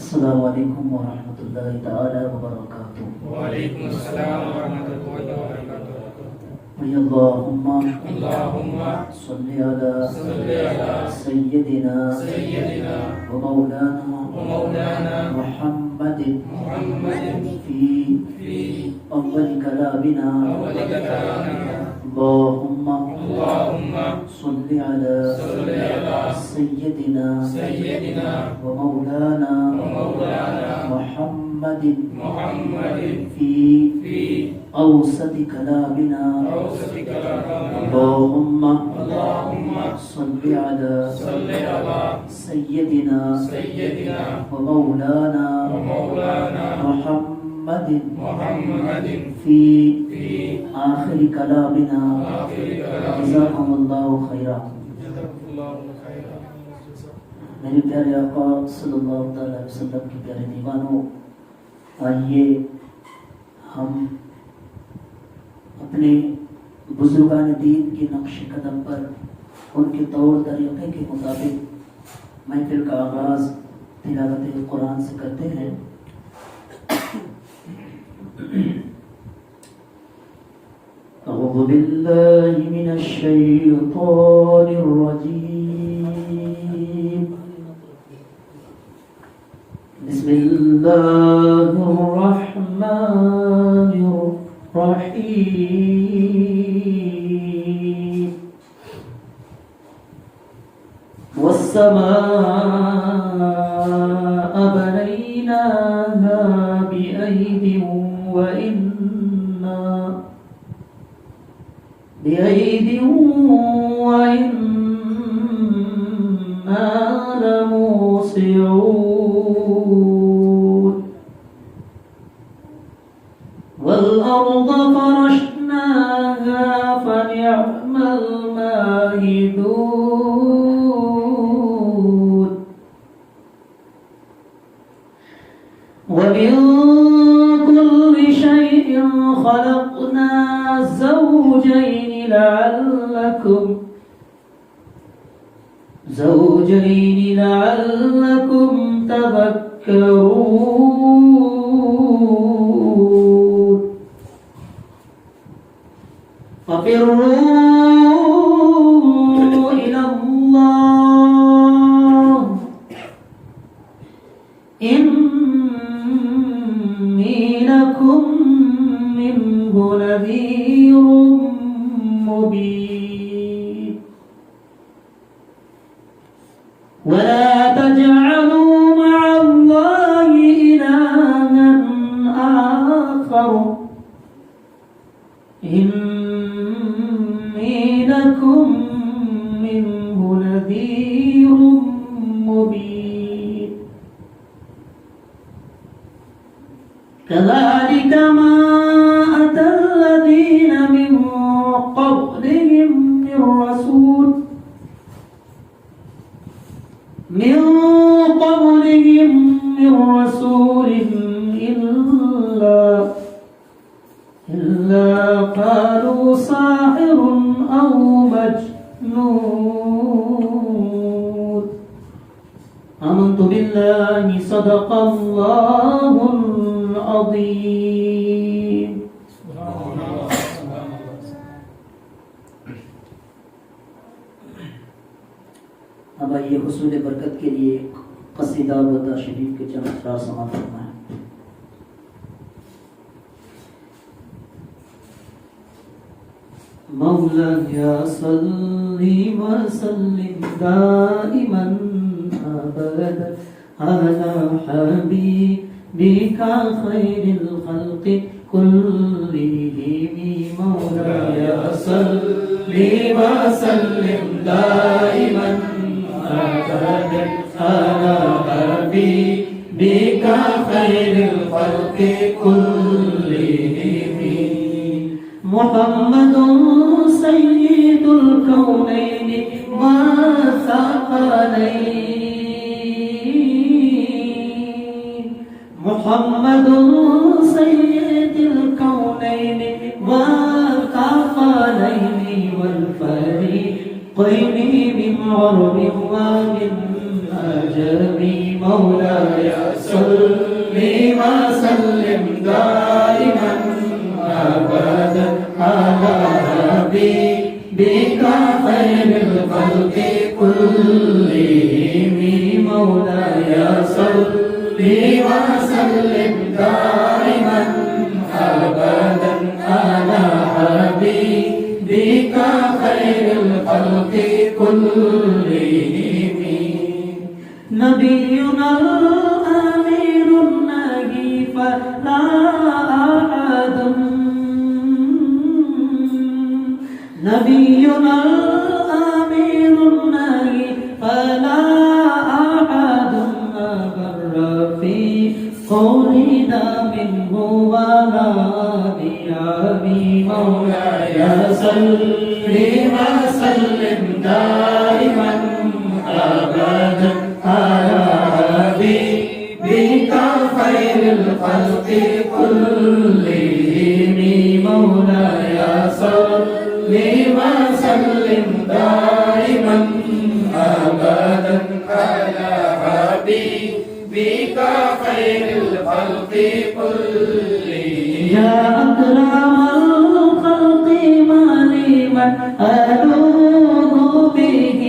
السلام علیکم ورحمۃ اللہ تعالی وبرکاتہ. وعلیکم السلام ورحمۃ اللہ وبرکاتہ. اللہم صلی صلی علی سیدنا و مولانا محمد فی اول کلامنا. اللہم صلی علی سیدنا و مولانا محمد فی اوسط کلامنا. اللہم صلی علی سیدنا و مولانا محمد فی آخر کلامنا. جزاکم اللہ خیرا. میرے پیارے آقا صلی اللہ علیہ وسلم کے پیارے دیوانوں، آئیے ہم اپنے بزرگان دین کے نقش قدم پر ان کے طور طریقے کے مطابق محفل کا آغاز تلاوت قرآن سے کرتے ہیں. اعوذ باللہ من الشیطان الرجیم. بسم اللہ الرحمن الرحیم. والسماء بنيناها بأيد وإنا لموسعون. والأرض فرشناها فنعم الماهدون. ومن كل شيء خلقنا زوجين لعلكم تذكرون. ففروا إلى الله إني لكم منه نذير مبين. ولا تجعلوا مع الله إلها آخر إني لكم منه نذير مبين. كذلك ما أتى الذين من قبلهم من رسول إلا قالوا ساحر أو مجنون. آمنت بالله صدق الله العظيم. اب آئیے حصول برکت کے لیے قصیدہ الوداع شریف کے چند اشعار سماعت فرمائیں. مولایا صلی وسلم دائما ابدا على حبيبك خير الخلق كلهم. مولایا صلی وسلم دائما ابدا على حبيبك خير الخلق كلهم. محمد سيد الكونين والثقلين. محمد سيد الكونين والثقلين والفريقين من عرب ومن العجمي مولاي صل وسلم دائما أبدا على حبيبك خير الخلق كلهم مولاي صل وسلم دائما أبدا على حبيبك خير الخلق كلهم نبينا الأمير النهي فلا أحد نبينا الأمير النهي فلا أحد أبر في قولنا منه ولا بأبي مولاي صل وسلم دائما أبدا على حبيبك خير الخلق كلهم مولاي صل وسلم دائما أبدا على حبيبك خير الخلق كلهم يا أكرم الخلق ما لمن ألوذ به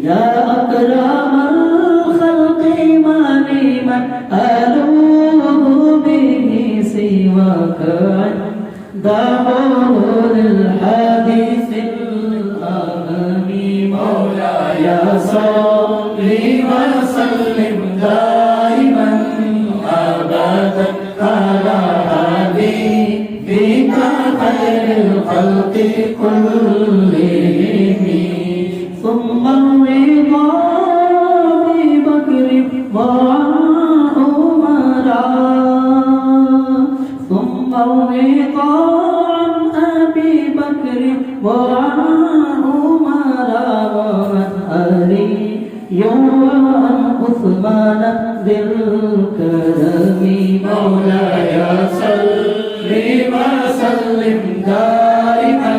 يا أكرم الخلق ما لمن ألوذ به سواك عند حضور الحديث الأهم مولاي صل وسلم دائما أبدا على حبيبك خير الخلق كلهم ثم الرضا ببكر وعمر ثم الرضا عن أبي بكر وعمر وعن علي وعن عثمان ذي الكرم مولاي صل وسلم دائما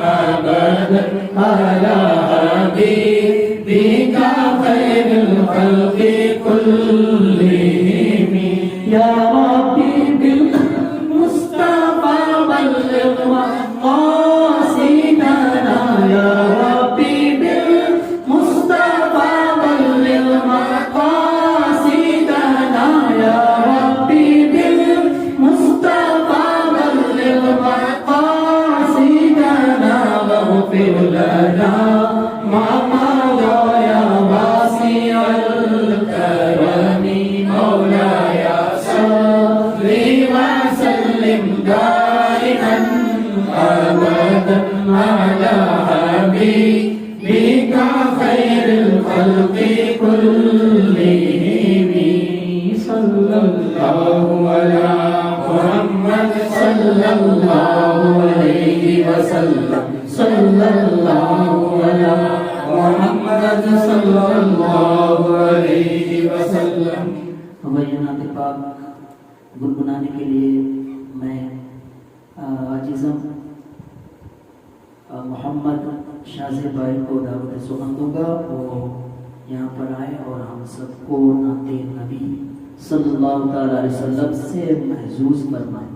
أبدا على حبيبك خير الخلق كلهم يا ربي بالمصطفى بلغ مقاصدنا يا ربي بالمصطفى بلغ مقاصدنا يا ربي بالمصطفى بلغ مقاصدنا واغفر لنا ما مضى يا واسع الكرم مولاي صل وسلم دائما أبدا على حبيبك خير الخلق كلهم صلى الله على محمد صلى الله عليه وسلم صلى الله على محمد صلى الله عليه وسلم وبينات پاک گنگنانے کے لیے میں عاجزم محمد شازیہ بھائی کو دعوت سخن دوں گا، وہ یہاں پر آئے اور ہم سب کو نعت نبی صلی اللہ تعالی علیہ وسلم سے محظوظ فرمائے۔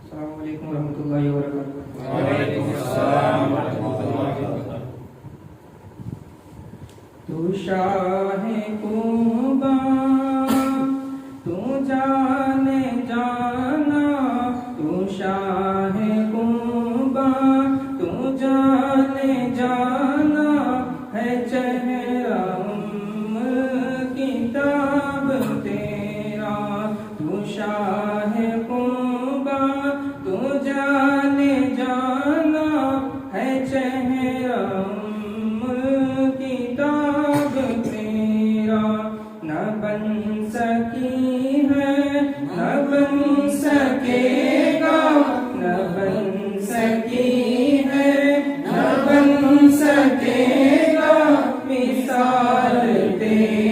السلام علیکم ورحمۃ اللہ وبرکاتہ۔ وعلیکم السلام ورحمۃ اللہ وبرکاتہ۔ تو شاہ کوبا تو جانے جانا، تو شاہ کوبا تو جانے جانا، ہے چہرہ کتاب تیرا، تو شاہ کوبا تو جانے جانا، ہے چہرہ کتاب تیرا، نہ بن سکی ہے نہ بن سکے گا، نہ بن سکی ہے نہ بن سکے گا، مثال تیری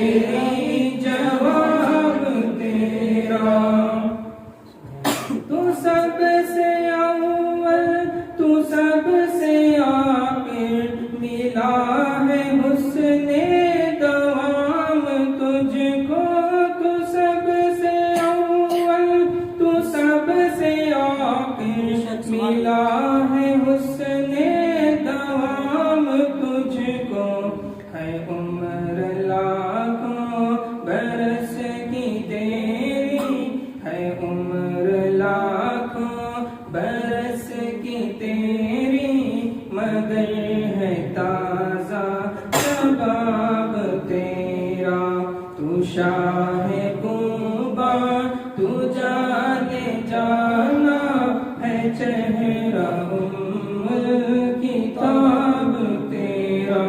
تو شاہ قبا تو جانے جانا ہے چہرہ کتاب تیرا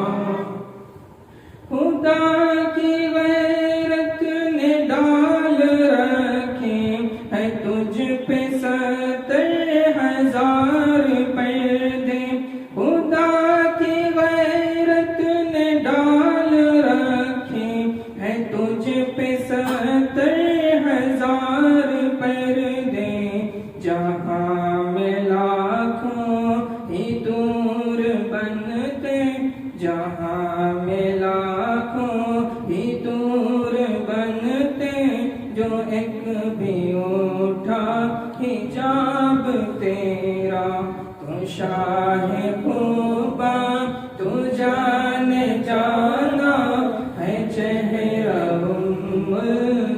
خدا کی غیرت نے ڈال رکھے ہے تجھ پہ 70,000 پردے خدا کی غیرت نے ڈال رکھے ہے تجھ پہ 70,000 پردے جہاں میں لاکھوں ہی دور بنتے جہاں میں لاکھوں ہی دور بنتے جو ایک بھی اٹھا حجاب تیرا تو شاہ قبا تو جانے جانا ہے چہرہ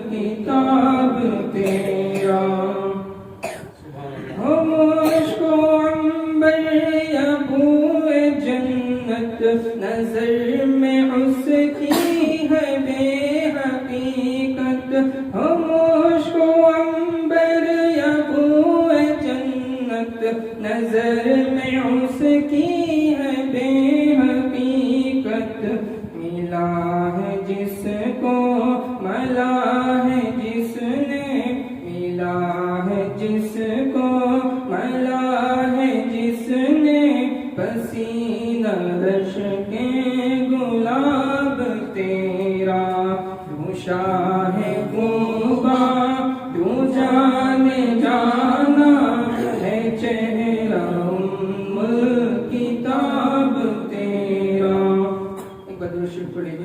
کتاب تیرا خاموش کو عنبر یا بوئے جنت نظر میں اس کی ہے بے حقیقت خاموش کو عنبر یا بوئے جنت نظر میں اس کی ہے بے حقیقت ملا ہے جس کو ملا ہے جس نے ملا ہے جس کو ملا ہے جس نے پسینہ رش کے گلاب تیرا تو شاہ قبا تو جانے جانا ہے چہرہ کتاب تیرا ایک بار درود شریف پڑھیں گے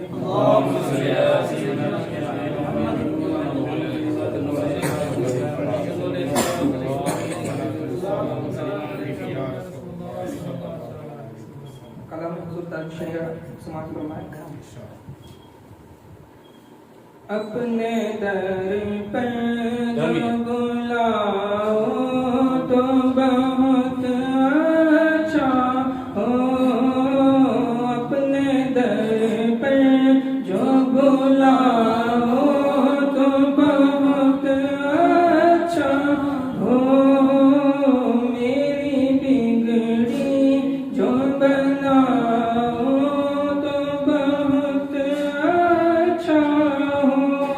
کلام حضور تعالی شہر سماعت فرمائیں اپنے در پر جو بلاؤ تو بہت اچھا ہو اپنے در پر جو بلاؤ تو بہت اچھا ہو میری بگڑی جو بناؤ تو بہت اچھا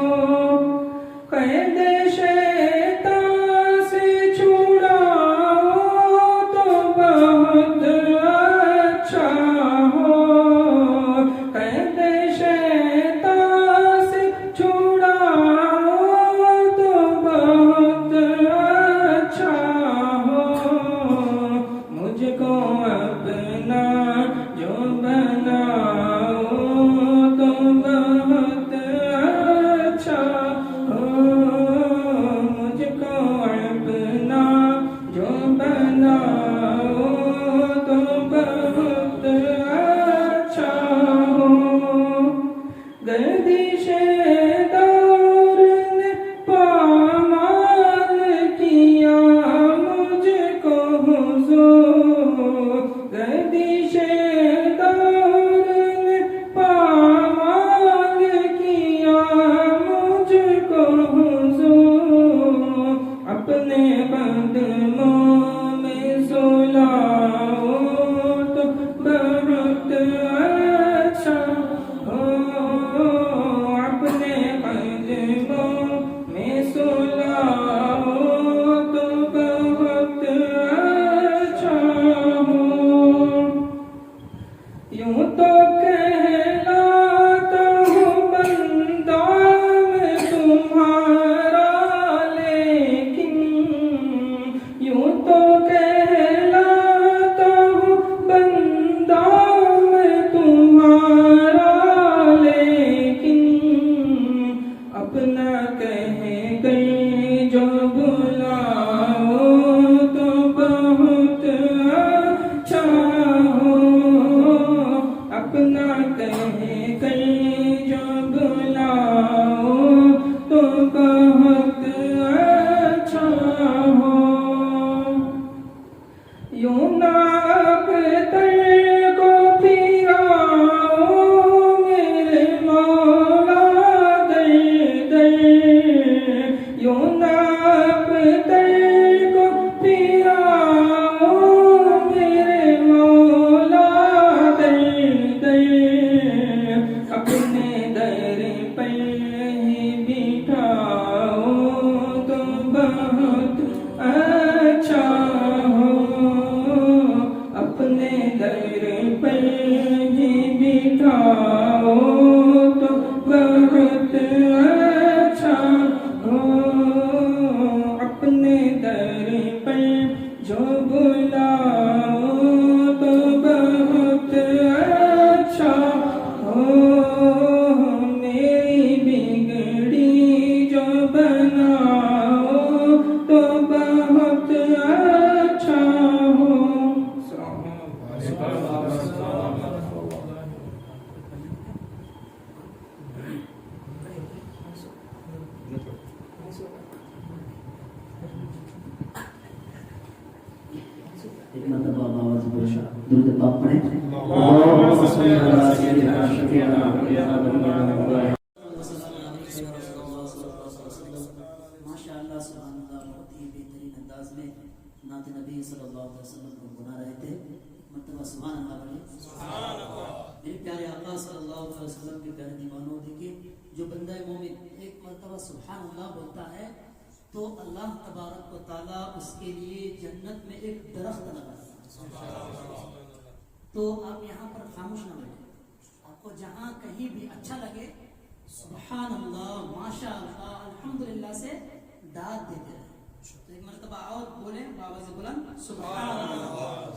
ہو قید شیطان سے چھڑاؤ تو بہت اچھا ہو قید شیطان سے چھڑاؤ تو بہت اچھا ہو مجھ کو اپنا جو بناؤ تو بہت اچھا ہو مجھ کو اپنا جو بناؤ تو بہت اچھا ہو گردش دور نے پامال کیا مجھ کو حضور گردش دور نے پامال کیا مجھ کو حضور اپنے قدموں میں سلاؤ تو بہت اچھا ہو اپنے درود پاک پڑھیں اللهم صل علی سیدنا شفیعنا ماشاء اللہ سبحان اللہ بہت ہی بہترین انداز میں نعت نبی صلی اللہ علیہ وسلم کو گنا رہے تھے مرتبہ سبحان اللہ پڑھیں میرے پیارے آقا صلی اللہ علیہ وسلم کے پیارے دیوانوں دیکھیے جو بندہ مومن ایک مرتبہ سبحان اللہ بولتا ہے تو اللہ تبارک و تعالیٰ اس کے لیے جنت میں ایک درخت لگاتا ہے تو آپ یہاں پر خاموش نہ بیٹھیں آپ کو جہاں کہیں بھی اچھا لگے سبحان اللہ ماشاء اللہ الحمدللہ سے داد دیتے رہیں تو ایک مرتبہ اور بولیں بآواز بلند سبحان اللہ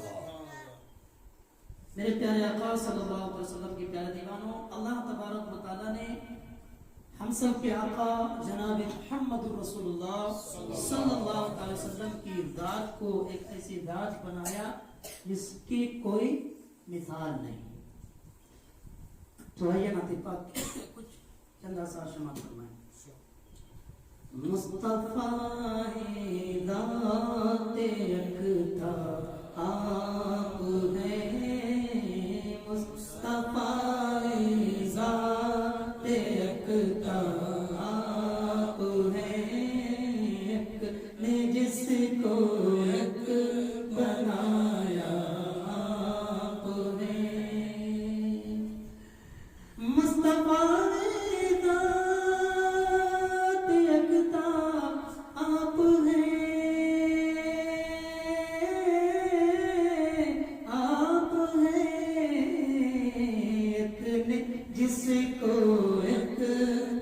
میرے پیارے آقا صلی اللہ علیہ وسلم کے پیارے دیوانوں اللہ تبارک و تعالیٰ نے ہم سب کے آقا جناب محمد رسول اللہ صلی اللہ علیہ وسلم کی ذات کو ایک ایسی ذات بنایا جس کی کوئی مثال نہیں تو آئیے نعت پاک کچھ چندہ سا شمال فرمائیں مصطفیٰ ذات یکتا آپ ہیں مصطفیٰ ذات یکتا آپ ہیں ایک نے جس کو ایک بنایا آپ ہیں مصطفیٰ ذات یکتا آپ جس کو ایک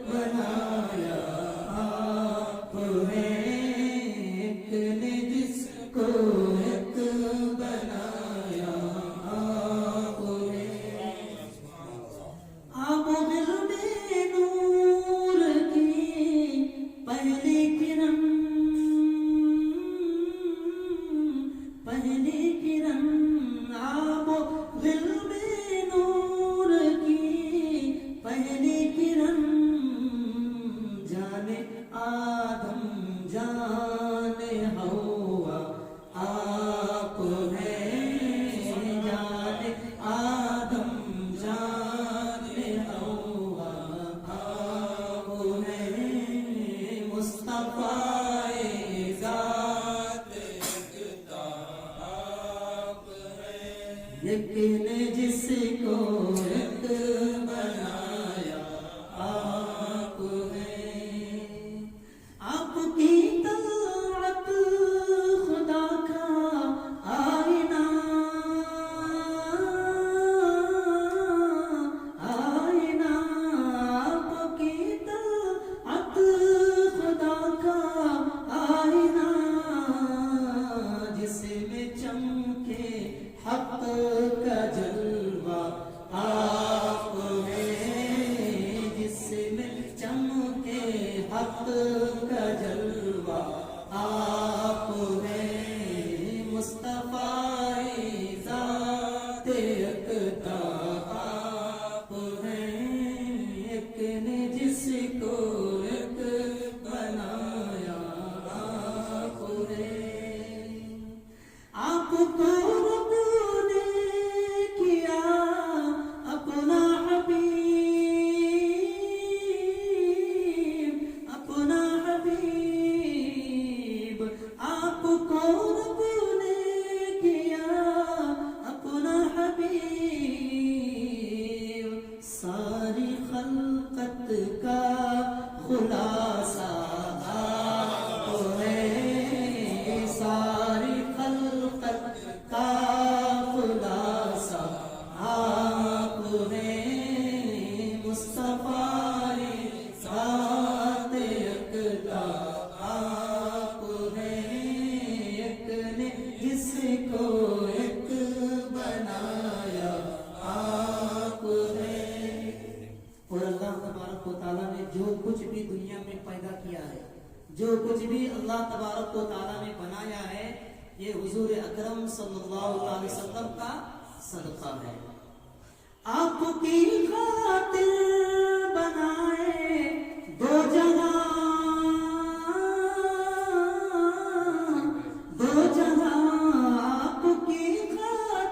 بنایا آپ ہیں ایک نے جس کو ایک بنایا آپ ہیں آپ غلب نور کی پہلی کرن آپ غلب نور کی پہلی کرن جانے آدم جانے ہوا آپ ہیں جانے آدم جانے ہوا آپ ہیں مصطفیٰ ذات یکتا آپ ہیں ایک نے جس کو ایک بنایا آپ ہیں آپ کی طاعت خدا کا آئینہ آئینہ آپ کی طاعت خدا کا آئینہ جس میں چمکے حق کا جلوہ آپ ہیں جس میں چمکے حق کا جلوہ آپ ہیں مصطفیٰ ذات یکتا آپ ہیں ایک نے جس کو ایک بنایا آپ ہیں آپ کو رب نے کیا اپنا حبیب اپنا حبیب آپ کو رب نے کیا اپنا حبیب ساری خلقت کا خلاصہ آپ ہیں ساری خلقت کا خلاصہ آپ ہیں مصطفیٰ ذات یکتا آپ ہیں ایک نے جس کو ایک بنایا آپ ہیں اور اللہ تبارک و تعالیٰ نے جو کچھ بھی دنیا میں پیدا کیا ہے جو کچھ بھی اللہ تبارک و تعالیٰ نے بنایا ہے یہ حضور اکرم صلی اللہ علیہ وسلم کا صدقہ ہے آپ کی خاطر بنائے دو جہاں آپ کی خاطر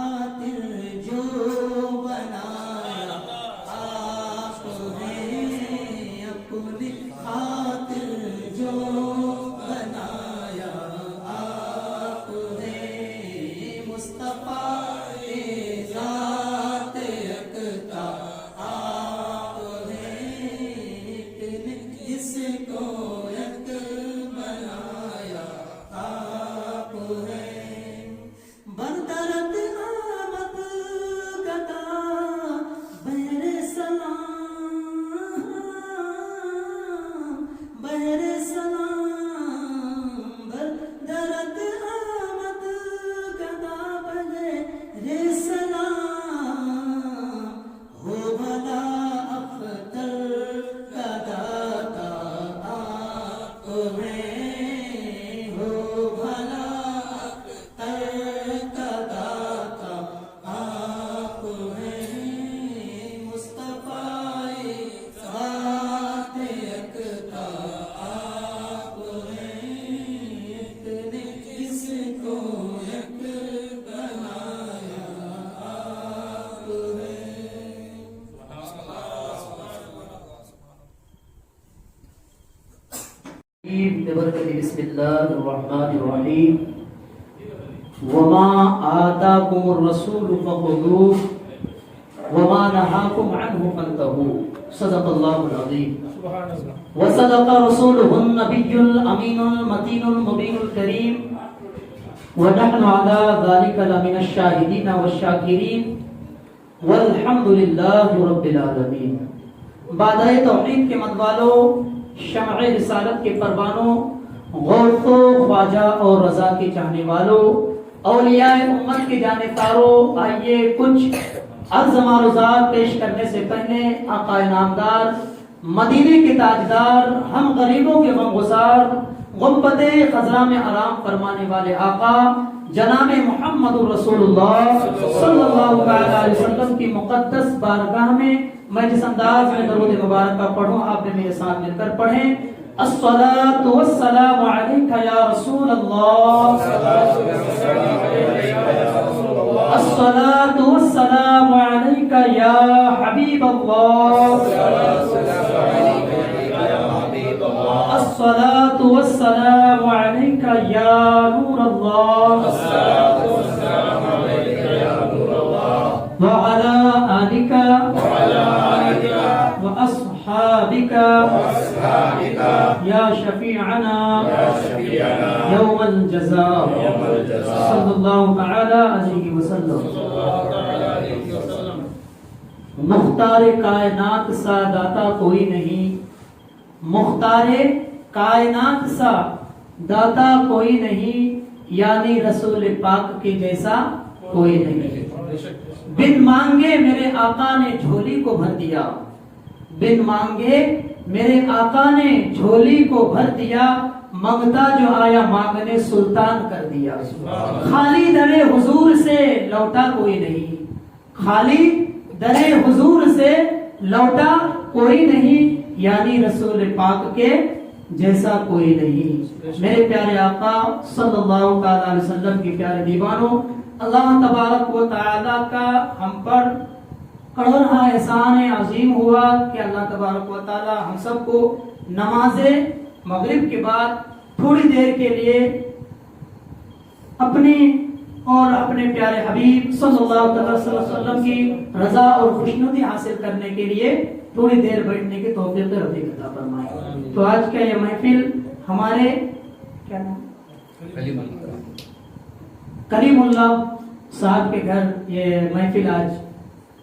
خاطر جو بنایا آپ ہیں، اپنی خاطر جو بنایا آپ ہیں، مصطفیٰ ذات یکتا آپ ہیں، جس کو یک بنایا آپ ہیں، بردرد آمد گدا بہر سلام، بہر سلام، بردرد آمد گدا بہر سلام، ہو بھلا اختر کا داتا آپ ہیں، ہو بھلا اختر کا داتا آپ ہیں، مصطفیٰ ذات یکتا آپ ہیں، جس کو یک بنایا آپ ہیں۔ ببرکت بسم اللہ الرحمن الرحیم، وما آتاکم الرسول فخذوه وما نهاکم عنه فانتهوا، صدق اللہ العظیم سبحان اللہ. وصدق رسوله النبي الأمين المتين المبين الكريم، ونحن على ذلك لمن الشاهدين والشاكرين، والحمد لله رب العالمين۔ بادۂ توحید کے متوالوں، شمع رسالت کے پروانوں، غوث و خواجہ اور رضا کے چاہنے والوں، اولیاء امت کے جانبداروں، آئیے کچھ عرض معروضات پیش کرنے سے پہلے آقا نامدار، مدینے کے تاجدار، ہم غریبوں کے غمگسار، غربت خضراء میں آرام فرمانے والے آقا جناب محمد رسول اللہ صلی اللہ علیہ وسلم کی مقدس بارگاہ میں میں جس انداز میں درود مبارکہ پڑھوں، آپ نے میرے ساتھ مل کر پڑھیں۔ الصلاۃ والسلام علیک یا رسول اللہ، الصلاۃ والسلام علیک یا حبیب اللہ، الصلاۃ والسلام علیک یا نور اللہ، وعلى آلك وأصحابك يا شفيعنا يوم الجزاء، صلى الله تعالى عليه وسلم۔ مختار کائنات سا داتا کوئی نہیں، مختار کائنات سا داتا کوئی نہیں، یعنی رسول پاک کے جیسا کوئی نہیں۔ بن مانگے میرے آقا نے جھولی کو بھر دیا، بن مانگے میرے آقا نے جھولی کو بھر دیا، منگتا جو آیا مانگنے سلطان کر دیا۔ خالی در حضور سے لوٹا کوئی نہیں، خالی در حضور سے لوٹا کوئی نہیں، یعنی رسول پاک کے جیسا کوئی نہیں۔ میرے پیارے آقا صلی اللہ علیہ وسلم کی پیارے دیوانوں، اللہ تبارک و تعالی کا ہم پر کروڑا احسان عظیم ہوا کہ اللہ تبارک و تعالی ہم سب کو نماز مغرب کے بعد تھوڑی دیر کے لیے اپنی اور اپنے پیارے حبیب صلی اللہ علیہ وسلم کی رضا اور خوشنودی حاصل کرنے کے لیے تھوڑی دیر بیٹھنے کی توفیق رفیق عطا فرمائے۔ تو آج کا یہ محفل ہمارے کیا نام کلیم اللہ صاحب کے گھر یہ محفل آج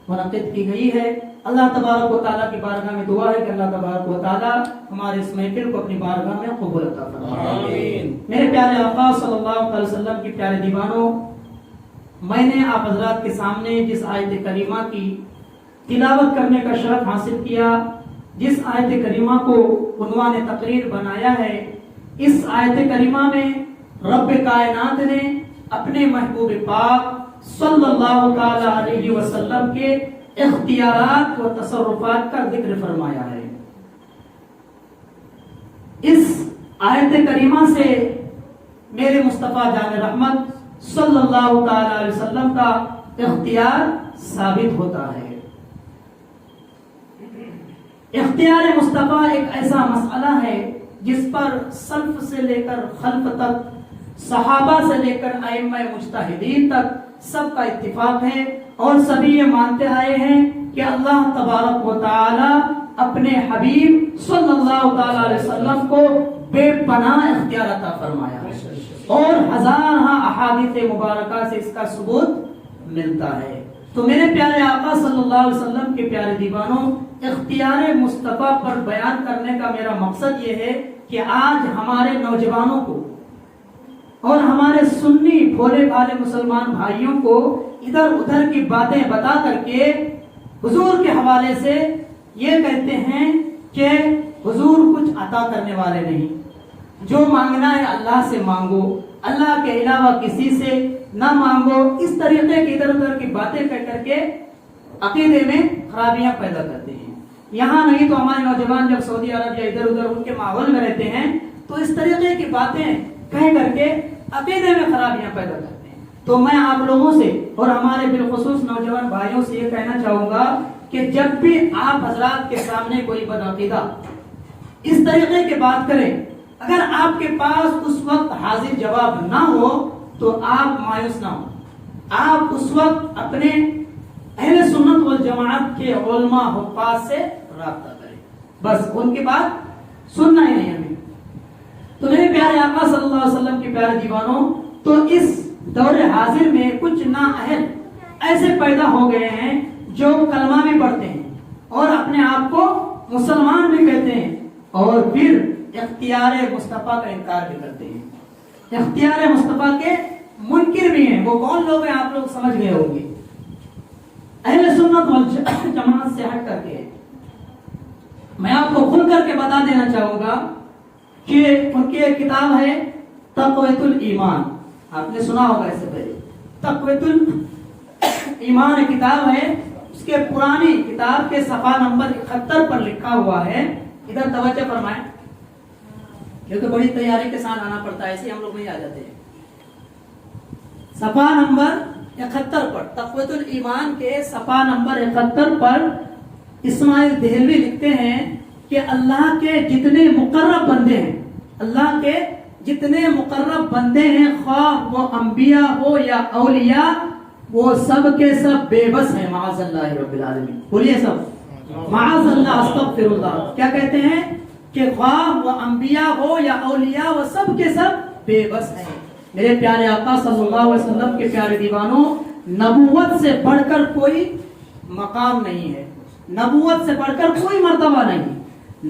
منعقد کی گئی ہے۔ اللہ تبارک و تعالیٰ کی بارگاہ میں دعا ہے کہ اللہ تبارک و تعالیٰ ہمارے اس محفل کو اپنی بارگاہ میں قبول عطا فرمائے۔ میرے پیارے آقا صلی اللہ علیہ وسلم کی پیارے دیوانوں، میں نے آپ حضرات کے سامنے جس آیت کریمہ کی تلاوت کرنے کا شرف حاصل کیا، جس آیت کریمہ کو عنوان تقریر بنایا ہے، اس آیت کریمہ میں رب کائنات نے اپنے محبوب پاک صلی اللہ تعالی علیہ وسلم کے اختیارات و تصرفات کا ذکر فرمایا ہے۔ اس آیت کریمہ سے میرے مصطفیٰ جان رحمت صلی اللہ تعالی علیہ وسلم کا اختیار ثابت ہوتا ہے۔ اختیار مصطفیٰ ایک ایسا مسئلہ ہے جس پر سلف سے لے کر خلف تک، صحابہ سے لے کر ائمہ مجتہدین تک سب کا اتفاق ہے، اور سبھی یہ مانتے آئے ہیں کہ اللہ تبارک و تعالی اپنے حبیب صلی اللہ تعالی علیہ وسلم کو بے پناہ اختیار عطا فرمایا ہے، اور ہزارہ احادیث مبارکہ سے اس کا ثبوت ملتا ہے۔ تو میرے پیارے آقا صلی اللہ علیہ وسلم کے پیارے دیوانوں، اختیار مصطفیٰ پر بیان کرنے کا میرا مقصد یہ ہے کہ آج ہمارے نوجوانوں کو اور ہمارے سنی بھولے بھالے مسلمان بھائیوں کو ادھر ادھر کی باتیں بتا کر کے حضور کے حوالے سے یہ کہتے ہیں کہ حضور کچھ عطا کرنے والے نہیں، جو مانگنا ہے اللہ سے مانگو، اللہ کے علاوہ کسی سے نہ مانگو، اس طریقے کی ادھر ادھر کی باتیں کہہ کر کے عقیدے میں خرابیاں پیدا کرتے ہیں۔ یہاں نہیں تو ہمارے نوجوان جب سعودی عرب یا ادھر ادھر ان کے ماحول میں رہتے ہیں تو اس طریقے کی باتیں کہہ کر کے عقیدے میں خرابیاں پیدا کرتے ہیں۔ تو میں آپ لوگوں سے اور ہمارے بالخصوص نوجوان بھائیوں سے یہ کہنا چاہوں گا کہ جب بھی آپ حضرات کے سامنے کوئی بدعقیدہ اس طریقے کی بات کریں، اگر آپ کے پاس اس وقت حاضر جواب نہ ہو تو آپ مایوس نہ ہو، آپ اس وقت اپنے اہل سنت والجماعت کے علماء حفاظ سے رابطہ کریں، بس ان کی بات سننا ہی نہیں ہمیں۔ تو میرے پیارے آقا صلی اللہ علیہ وسلم کے پیارے دیوانوں، تو اس دور حاضر میں کچھ نااہل ایسے پیدا ہو گئے ہیں جو کلمہ بھی پڑھتے ہیں اور اپنے آپ کو مسلمان بھی کہتے ہیں، اور پھر اختیار مصطفیٰ کا انکار بھی کرتے ہیں، اختیار مصطفیٰ کے منکر بھی ہیں۔ وہ کون لوگ ہیں آپ لوگ سمجھ گئے ہوں گے، اہل سنت والجماعت سے ہٹ کر کے۔ میں آپ کو کھل کر کے بتا دینا چاہوں گا کہ ان کی ایک کتاب ہے تقویۃ الایمان، آپ نے سنا ہوگا اس سے پہلے، تقویۃ الایمان کتاب ہے، اس کے پرانی کتاب کے صفحہ نمبر 71 پر لکھا ہوا ہے، ادھر توجہ فرمائیں کیونکہ بڑی تیاری کے ساتھ آنا پڑتا ہے، ایسے ہم لوگ نہیں آ جاتے ہیں۔ صفحہ نمبر 71 پر، تقویۃ الایمان کے صفحہ نمبر 71 پر اسماعیل دہلوی لکھتے ہیں کہ اللہ کے جتنے مقرب بندے ہیں، اللہ کے جتنے مقرب بندے ہیں، خواہ وہ انبیاء ہو یا اولیاء، وہ سب کے سب بے بس ہیں، معاذ اللہ رب العالمین۔ بولیے سب معاذ اللہ، استغفر اللہ۔ کیا کہتے ہیں کہ خواہ وہ انبیاء ہو یا اولیاء، وہ سب کے سب بے بس ہیں۔ میرے پیارے آقا صلی اللہ علیہ وسلم کے پیارے دیوانوں، نبوت سے بڑھ کر کوئی مقام نہیں ہے، نبوت سے بڑھ کر کوئی مرتبہ نہیں۔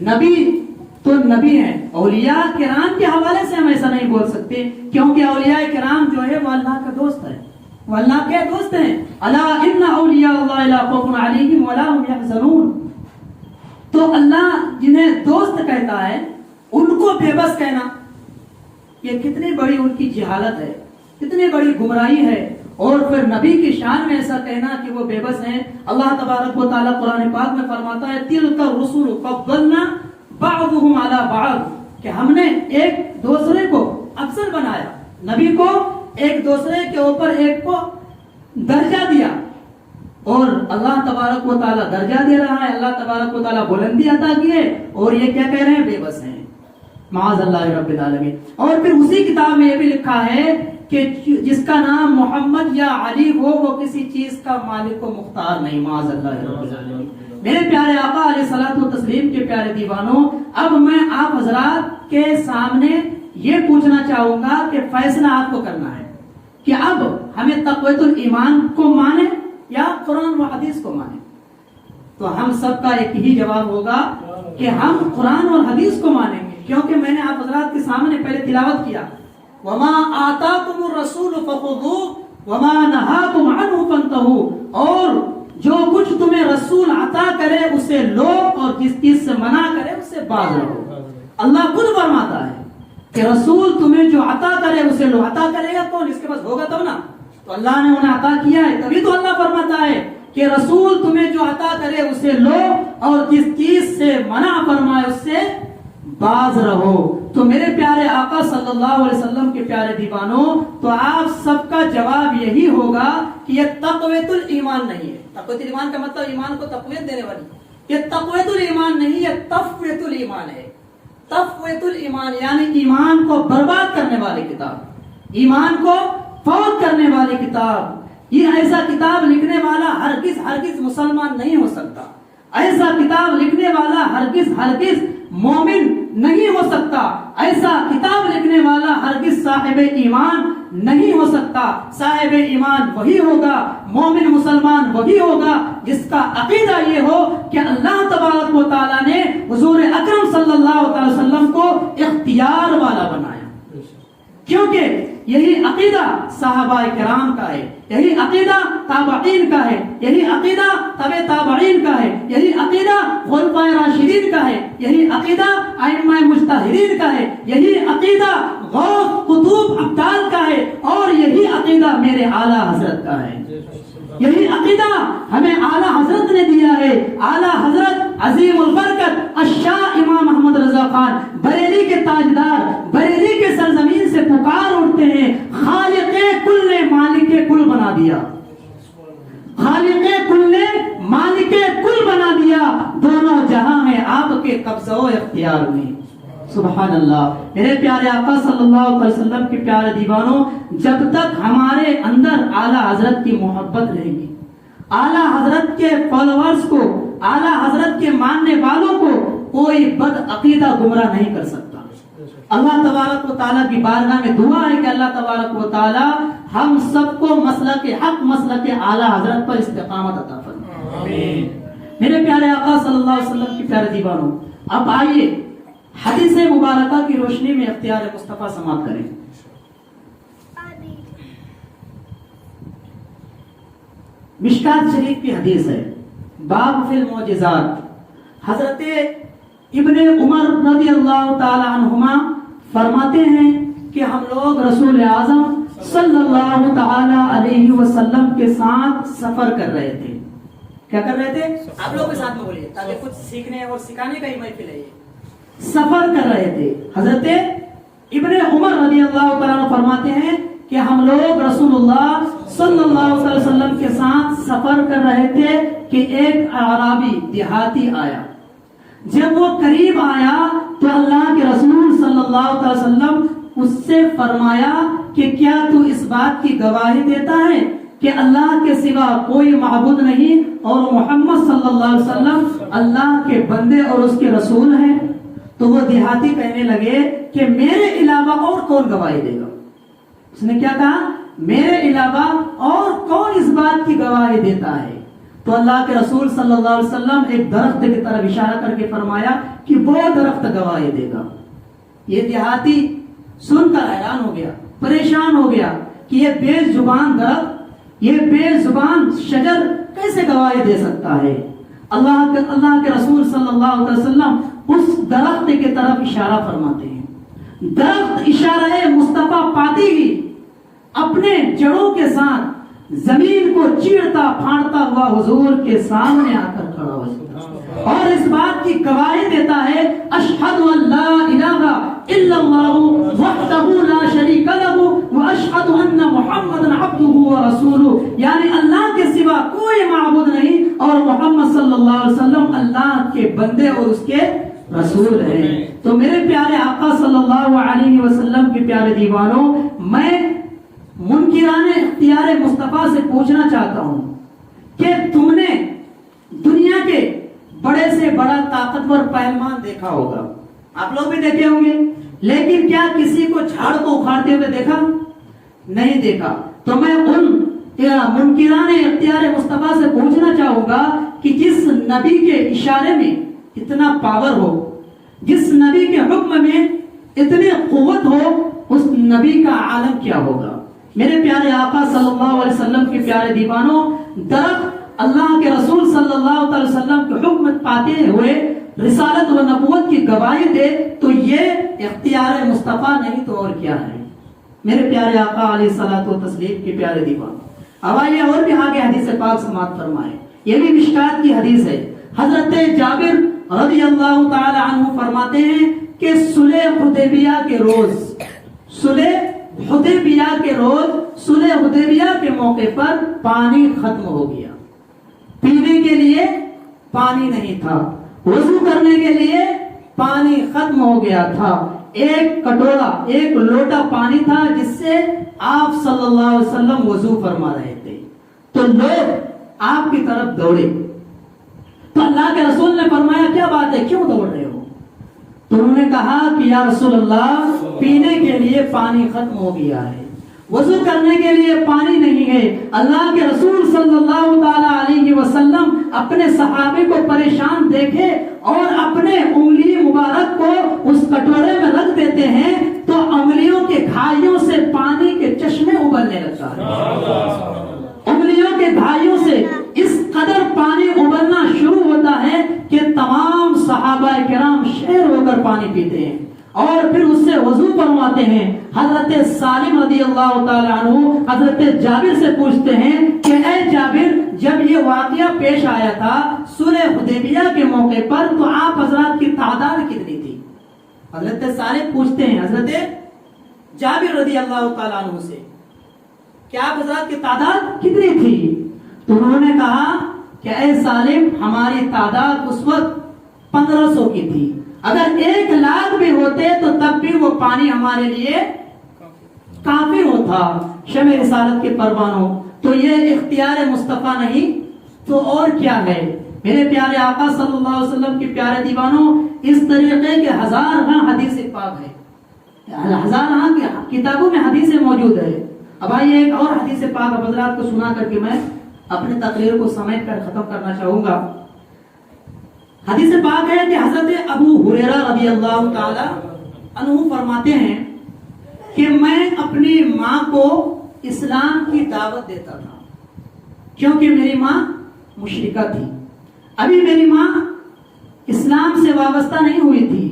نبی تو نبی ہیں، اولیاء کرام کے حوالے سے ہم ایسا نہیں بول سکتے، کیونکہ اولیاء کرام جو ہے وہ اللہ کا دوست ہے، وہ اللہ کے دوست ہیں۔ الا ان اولیاء اللہ لا خوف علیہم ولا هم يحزنون۔ تو اللہ جنہیں دوست کہتا ہے ان کو بے بس کہنا، یہ کتنی بڑی ان کی جہالت ہے، کتنی بڑی گمراہی ہے۔ اور پھر نبی کی شان میں ایسا کہنا کہ وہ بے بس ہیں۔ اللہ تبارک و تعالیٰ قرآن پاک میں فرماتا ہے تلک الرسل فضلنا بعضهم على بعض، کہ ہم نے ایک دوسرے کو افضل بنایا، نبی کو ایک دوسرے کے اوپر ایک کو درجہ دیا، اور اللہ تبارک و تعالیٰ درجہ دے رہا ہے، اللہ تبارک و تعالیٰ بلندی عطا کی ہے، اور یہ کیا کہہ رہے ہیں؟ بے بس ہیں، معاذ اللہ رب العالمین۔ اور پھر اسی کتاب میں یہ بھی لکھا ہے کہ جس کا نام محمد یا علی ہو وہ کسی چیز کا مالک و مختار نہیں، معاذ اللہ رب العالمین۔ میرے پیارے آقا علیہ الصلوۃ والتسلیم کے پیارے دیوانوں، اب میں آپ حضرات کے سامنے یہ پوچھنا چاہوں گا کہ فیصلہ آپ کو کرنا ہے کہ اب ہمیں تقویۃ الایمان کو مانیں یا قرآن و حدیث کو مانیں۔ تو ہم سب کا ایک ہی جواب ہوگا کہ ہم قرآن اور حدیث کو مانیں گے، کیونکہ میں نے آپ حضرات کے سامنے پہلے تلاوت کیا، وما آتاکم الرسول فخذوہ وما نہاکم عنہ فانتہوا، اور جو کچھ تمہیں رسول عطا کرے اسے لو، اور جس چیز سے منع کرے اس سے باز رہو۔ اللہ خود فرماتا ہے کہ رسول تمہیں جو عطا کرے اسے لو۔ عطا کرے گا کون؟ اس کے پاس ہوگا تب نا، تو اللہ نے انہیں عطا کیا ہے، تبھی تو اللہ فرماتا ہے کہ رسول تمہیں جو عطا کرے اسے لو، اور جس چیز سے منع فرمائے اس سے باز رہو۔ تو میرے پیارے آقا صلی اللہ علیہ وسلم کے پیارے دیوانوں، تو آپ سب کا جواب یہی ہوگا کہ یہ تقویت الایمان نہیں ہے۔ تقویت الایمان کا مطلب ایمان کو تقویت دینے والی، یہ تقویت الایمان نہیں، یہ تفویت الایمان ہے۔ تفویت الایمان یعنی ایمان کو برباد کرنے والی کتاب، ایمان کو فوت کرنے والی کتاب۔ یہ ایسا کتاب لکھنے والا ہرگز مسلمان نہیں ہو سکتا، ایسا کتاب لکھنے والا ہرگز مومن نہیں ہو سکتا، ایسا کتاب لکھنے والا ہرگز صاحب ایمان نہیں ہو سکتا۔ صاحب ایمان وہی ہوگا، مومن مسلمان وہی ہوگا جس کا عقیدہ یہ ہو کہ اللہ تبارک و تعالیٰ نے حضور اکرم صلی اللہ علیہ وسلم کو اختیار والا بنایا، کیونکہ یہی عقیدہ صحابہ کرام کا ہے، یہی عقیدہ تابعین کا ہے، یہی عقیدہ تبع تابعین کا ہے، یہی عقیدہ خلفائے راشدین کا ہے، یہی عقیدہ ائمہ مجتہدین کا ہے، یہی عقیدہ غوث قطوب ابدال کا ہے، اور یہی عقیدہ میرے اعلیٰ حضرت کا ہے۔ یہی عقیدہ ہمیں اعلیٰ حضرت نے دیا ہے۔ اعلیٰ حضرت عظیم البرکت الشاہ امام محمد رضا خان بریلی کے تاجدار بریلی کے سرزمین سے پکار اٹھتے ہیں، خالق کل نے مالک کل بنا دیا، خالق کل نے مالک کل بنا دیا، دونوں جہاں میں آپ کے قبضہ و اختیار میں۔ سبحان اللہ۔ میرے پیارے آقا صلی اللہ علیہ وسلم کے پیارے دیوانوں، جب تک ہمارے اندر اعلیٰ حضرت کی محبت رہے گی، اعلیٰ حضرت کے فالوورز کو، اعلیٰ حضرت کے ماننے والوں کو کوئی بد عقیدہ گمراہ نہیں کر سکتا۔ اللہ تبارک و تعالیٰ کی بارگاہ میں دعا ہے کہ اللہ تبارک و تعالیٰ ہم سب کو مسلک حق، مسلک اعلیٰ حضرت پر استقامت عطا فرمائے۔ آمین۔ میرے پیارے آقا صلی اللہ علیہ وسلم کے پیارے دیوانوں، اب آئیے حدیث مبارکہ کی روشنی میں اختیار مصطفیٰ سماعت کریں۔ مشکات شریف کی حدیث ہے، باب فی المعجزات۔ حضرت ابن عمر رضی اللہ تعالی عنہما فرماتے ہیں کہ ہم لوگ رسول اعظم صلی اللہ تعالی علیہ وسلم کے ساتھ سفر کر رہے تھے۔ کیا کر رہے تھے؟ آپ لوگ کے ساتھ میں بولیے تاکہ کچھ سیکھنے اور سکھانے کا ہی محفل ہے۔ سفر کر رہے تھے۔ حضرت ابن عمر رضی اللہ تعالیٰ عنہ فرماتے ہیں کہ ہم لوگ رسول اللہ صلی اللہ علیہ وسلم کے ساتھ سفر کر رہے تھے کہ ایک اعرابی دیہاتی آیا۔ جب وہ قریب آیا تو اللہ کے رسول صلی اللہ علیہ وسلم اس سے فرمایا کہ کیا تو اس بات کی گواہی دیتا ہے کہ اللہ کے سوا کوئی معبود نہیں اور محمد صلی اللہ علیہ وسلم اللہ کے بندے اور اس کے رسول ہیں؟ تو وہ دیہاتی کہنے لگے کہ میرے علاوہ اور کون گواہی دے گا؟ اس نے کیا کہا؟ میرے علاوہ اور کون اس بات کی گواہی دیتا ہے؟ تو اللہ کے رسول صلی اللہ علیہ وسلم ایک درخت کی طرف اشارہ کر کے فرمایا کہ وہ درخت گواہی دے گا۔ یہ دیہاتی سن کر حیران ہو گیا، پریشان ہو گیا کہ یہ بے زبان درخت، یہ بے زبان شجر کیسے گواہی دے سکتا ہے؟ اللہ کے رسول صلی اللہ علیہ وسلم اس درخت کی طرف اشارہ فرماتے ہیں۔ درخت اشارہ مصطفیٰ پاتی ہی اپنے جڑوں کے ساتھ زمین کو چیرتا پھاڑتا ہوا حضور کے سامنے آ کر کھڑا ہو جاتا اور اس بات کی گواہی دیتا ہے، اشہد ان لا الہ الا اللہ وحدہ لا شریک لہ واشہد ان محمدا عبدہ ورسولہ، یعنی اللہ کے سوا کوئی معبود نہیں اور محمد صلی اللہ علیہ وسلم اللہ کے بندے اور اس کے رسول ہیں۔ تو میرے پیارے آقا صلی اللہ علیہ وسلم کے پیارے دیوانوں، میں منکران اختیار مصطفیٰ سے پوچھنا چاہتا ہوں کہ تم نے دنیا کے بڑے سے بڑا طاقتور پہلوان دیکھا ہوگا، آپ لوگ بھی دیکھے ہوں گے، لیکن کیا کسی کو جھاڑ کو اکھاڑتے ہوئے دیکھا؟ نہیں دیکھا۔ تو میں ان منکران اختیار مصطفیٰ سے پوچھنا چاہوں گا کہ جس نبی کے اشارے میں اتنا پاور ہو، جس نبی کے حکم میں اتنی قوت ہو، اس نبی کا عالم کیا ہوگا؟ میرے پیارے آقا صلی اللہ علیہ وسلم کے پیارے دیوانوں، درخت اللہ کے رسول صلی اللہ علیہ وسلم کے حکم پاتے ہوئے رسالت و نبوت کی گواہی دے تو یہ اختیار مصطفیٰ نہیں تو اور کیا ہے؟ میرے پیارے آقا علیہ الصلوۃ والتسلیم کے پیارے دیوانوں، اب آئیے اور بھی آگے حدیث پاک سماعت فرمائیں۔ یہ بھی مشکات کی حدیث ہے۔ حضرت جابر رضی اللہ تعالی عنہ فرماتے ہیں کہ صلح حدیبیہ کے روز صلح حدیبیہ کے موقع پر پانی ختم ہو گیا، پینے کے لیے پانی نہیں تھا، وضو کرنے کے لیے پانی ختم ہو گیا تھا، ایک کٹورا ایک لوٹا پانی تھا جس سے آپ صلی اللہ علیہ وسلم وضو فرما رہے تھے، تو لوگ آپ کی طرف دوڑے، تو اللہ کے رسول نے فرمایا کیا بات ہے، کیوں دوڑ رہے ہو؟ تو انہوں نے کہا کہ یا رسول اللہ پینے کے لیے پانی ختم ہو گیا ہے، وضو کرنے کے لیے پانی نہیں ہے۔ اللہ کے رسول صلی اللہ تعالی علیہ وسلم اپنے صحابے کو پریشان دیکھے اور اپنے انگلی مبارک کو اس کٹورے میں رکھ دیتے ہیں تو انگلیوں کے گھائیوں سے پانی کے چشمے ابلنے لگتا ہے، انگلیوں کے گھائیوں سے اس قدر پانی ابلنا شروع ہوتا ہے کہ تمام صحابہ کرام شیر ہو کر پانی پیتے ہیں اور پھر اس سے وضو فرماتے ہیں۔ حضرت سالم رضی اللہ تعالی عنہ حضرت جابر سے پوچھتے ہیں کہ اے جابر، جب یہ واقعہ پیش آیا تھا صلح حدیبیہ کے موقع پر تو آپ حضرات کی تعداد کتنی تھی؟ حضرت سالم پوچھتے ہیں حضرت جابر رضی اللہ تعالی عنہ سے کہ آپ حضرات کی تعداد کتنی تھی؟ تو انہوں نے کہا کہ اے سالم، ہماری تعداد اس وقت 1500 کی تھی، اگر 1,00,000 بھی ہوتے تو تب بھی وہ پانی ہمارے لیے کافی ہوتا۔ شمع رسالت کے پروانوں، تو یہ اختیار مصطفیٰ نہیں تو اور کیا ہے؟ میرے پیارے آقا صلی اللہ علیہ وسلم کے پیارے دیوانوں، اس طریقے کے ہزارہاں حدیث پاک ہے، ہزارہاں کی کتابوں میں حدیث موجود ہے۔ اب آئیے ایک اور حدیث پاک حضرات کو سنا کر کے میں اپنے تقریر کو سمیٹ کر ختم کرنا چاہوں گا۔ حدیث پاک ہے کہ حضرت ابو ہریرہ رضی اللہ تعالی عنہ فرماتے ہیں کہ میں اپنی ماں کو اسلام کی دعوت دیتا تھا، کیونکہ میری ماں مشرکہ تھی، ابھی میری ماں اسلام سے وابستہ نہیں ہوئی تھی،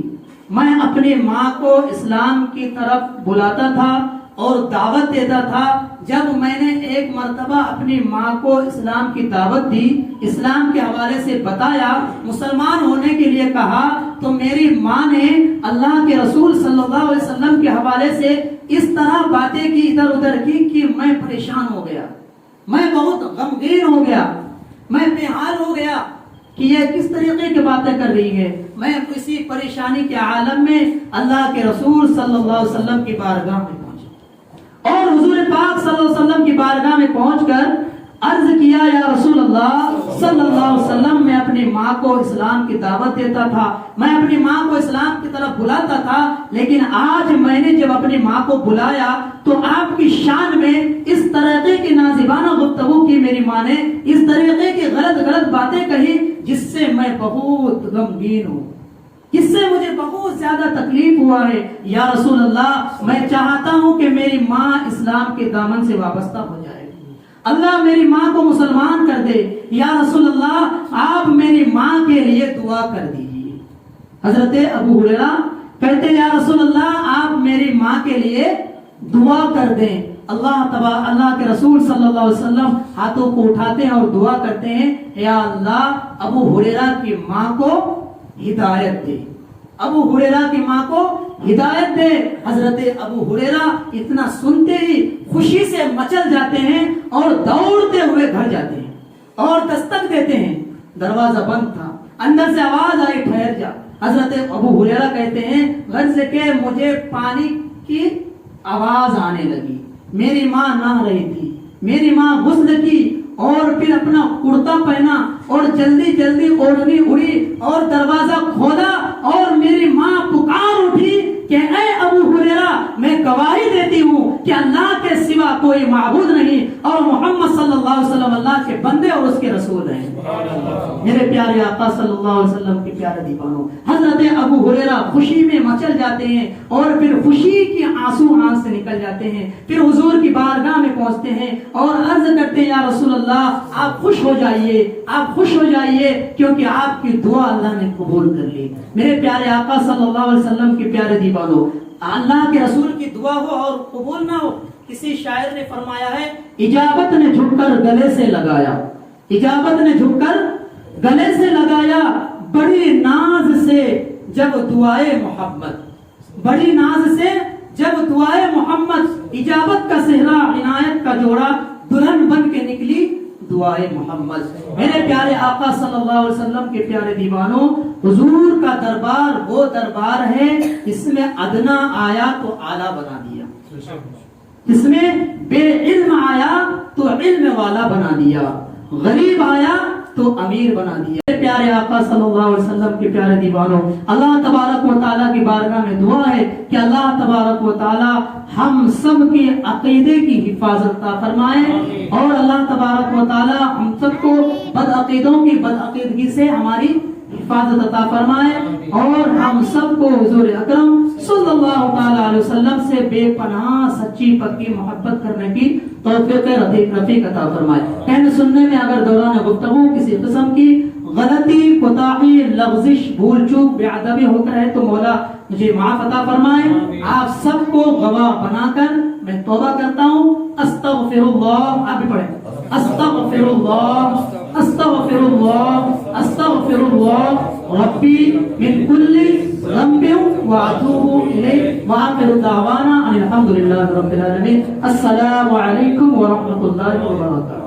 میں اپنی ماں کو اسلام کی طرف بلاتا تھا اور دعوت دیتا تھا۔ جب میں نے ایک مرتبہ اپنی ماں کو اسلام کی دعوت دی، اسلام کے حوالے سے بتایا، مسلمان ہونے کے لیے کہا، تو میری ماں نے اللہ کے رسول صلی اللہ علیہ وسلم کے حوالے سے اس طرح باتیں کی، ادھر ادھر کی کہ میں پریشان ہو گیا، میں بہت غمگین ہو گیا، میں بے حال ہو گیا کہ یہ کس طریقے کی باتیں کر رہی ہے۔ میں کسی پریشانی کے عالم میں اللہ کے رسول صلی اللہ علیہ وسلم کی بارگاہ میں اور حضور پاک صلی اللہ علیہ وسلم کی بارگاہ میں پہنچ کر عرض کیا، یا رسول اللہ صلی اللہ علیہ وسلم، میں اپنی ماں کو اسلام کی دعوت دیتا تھا، میں اپنی ماں کو اسلام کی طرف بلاتا تھا، لیکن آج میں نے جب اپنی ماں کو بلایا تو آپ کی شان میں اس طریقے کی نازیبانہ گفتگو کی، میری ماں نے اس طریقے کی غلط باتیں کہی جس سے میں بہت غمگین ہوں، اس سے مجھے بہت زیادہ تکلیف ہوا ہے۔ یا رسول اللہ، میں چاہتا ہوں کہ میری ماں اسلام کے دامن سے وابستہ ہو جائے، اللہ میری ماں کو مسلمان کر دے، یا رسول اللہ آپ میری ماں کے لیے دعا کر دیجیے۔ حضرت ابو ہریرہ کہتے یا رسول اللہ آپ میری ماں کے لیے دعا کر دیں۔ اللہ کے رسول صلی اللہ علیہ وسلم ہاتھوں کو اٹھاتے ہیں اور دعا کرتے ہیں، یا اللہ ابو ہریرہ کی ماں کو ہدایت دے، ابو ہریرہ کی ماں کو ہدایت دے۔ حضرت ابو ہریرہ اتنا سنتے ہی خوشی سے مچل جاتے ہیں اور دوڑتے ہوئے گھر جاتے ہیں اور دستک دیتے ہیں، دروازہ بند تھا، اندر سے آواز آئی ٹھہر جا۔ حضرت ابو ہریرہ کہتے ہیں غرض کہ مجھے پانی کی آواز آنے لگی، میری ماں نہا رہی تھی، میری ماں غسل کی اور پھر اپنا کرتا پہنا اور جلدی جلدی اوڑھنی اڑی اور دروازہ کھولا اور میری ماں پکار اٹھی کہ اے ابو ہریرہ، میں گواہی دیتی ہوں کہ اللہ کے سوا کوئی معبود نہیں اور محمد صلی اللہ علیہ وسلم اللہ کے بندے اور اس کے رسول ہیں۔ میرے پیارے آقا صلی اللہ علیہ وسلم کے پیارے دیوانوں، حضرت ابو ہریرہ خوشی میں مچل جاتے ہیں اور پھر خوشی کی آنسو آنکھ سے نکل جاتے ہیں، پھر حضور کی بارگاہ میں پہنچتے ہیں اور عرض کرتے ہیں یا رسول اللہ آپ خوش ہو جائیے، آپ خوش ہو جائیے کیونکہ آپ کی دعا اللہ نے قبول کر لی۔ میرے پیارے آقا صلی اللہ علیہ وسلم کے پیارے دیوانوں، اللہ کے رسول کی دعا ہو اور قبول نہ ہو، کسی شاعر نے فرمایا ہے اجابت نے جھک کر گلے سے لگایا، اجابت نے جھک کر گلے سے لگایا، بڑی ناز سے جب دعائے محبت بڑی ناز سے جب دعائے محمد اجابت کا صحرا عنایت کا جوڑا دلہن بن کے نکلی دعائے محمد۔ میرے پیارے آقا صلی اللہ علیہ وسلم کے پیارے دیوانوں، حضور کا دربار وہ دربار ہے اس میں ادنا آیا تو اعلیٰ بنا دیا، اس میں بے علم آیا تو علم والا بنا دیا، غریب آیا تو امیر بنا دیا۔ پیارے آقا صلی اللہ علیہ وسلم کے پیارے دیوانوں، اللہ تبارک و تعالیٰ کی بارگاہ میں دعا ہے کہ اللہ تبارک و تعالیٰ ہم سب کے عقیدے کی حفاظت عطا فرمائے، اور اللہ تبارک و تعالیٰ ہم سب کو بد عقیدوں کی بد عقیدگی سے ہماری حفاظت عطا فرمائے، اور ہم سب کو حضور اکرم صلی اللہ تعالیٰ علیہ وسلم سے بے پناہ سچی پکی محبت کرنے کی توفیق رفیق عطا فرمائے۔ کہنے سننے میں اگر دوران گفتگو کسی قسم کی غلطی، کوتاہی، لغزش، بھول چوک، بے ادبی ہو کر ہے تو مولا مجھے معاف عطا فرمائے۔ آپ سب کو گواہ بنا کر میں توبہ کرتا ہوں۔ استغفر اللہ، آپ بھی پڑھیں، استغفر اللہ استغفر اللہ استغفر اللہ ربی من کل ذنب واتوب الیہ، وآخر دعوانا ان الحمد للہ رب العالمین۔ السلام علیکم ورحمۃ اللہ وبرکاتہ۔